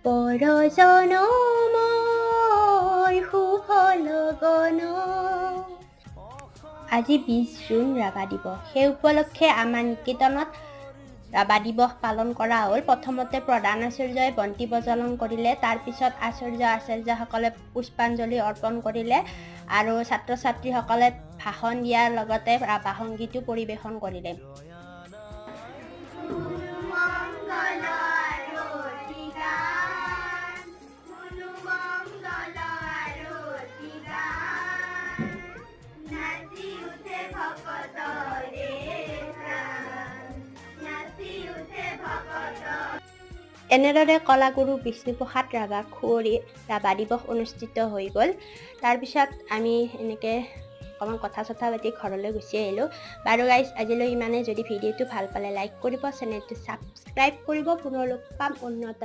পৰজনমৰ শুভ লগন। আজি 20 জুন ৰাভা দিৱস। সেই উপলক্ষে আমাৰ নিকেতনত ৰাভা দিৱস পালন কৰা হ'ল। প্ৰথমতে প্ৰধান আচাৰ্যই বন্তি প্ৰজ্বলন কৰিলে, তাৰ পিছত আচাৰ্যসকলে পুষ্পাঞ্জলি অৰ্পণ কৰিলে আৰু ছাত্ৰ ছাত্ৰীসকলে ভাষণ দিয়াৰ লগতে ৰাভা সংগীতো পৰিৱেশন কৰিলে। এনেদৰে কলাগুৰু বিষ্ণুপ্ৰসাদ ৰাভাৰ কুঁৱৰী ৰাভা দিৱস অনুষ্ঠিত হৈ গ'ল। তাৰপিছত আমি এনেকৈ অকণমান কথা পাতি ঘৰলৈ গুচি আহিলোঁ। বাৰু গাইজ, আজিলৈ ইমানে। যদি ভিডিঅ'টো ভাল পালে লাইক কৰিব, চেনেলটো ছাবস্ক্ৰাইব কৰিব। পুনৰ লগ পাম অন্য এটা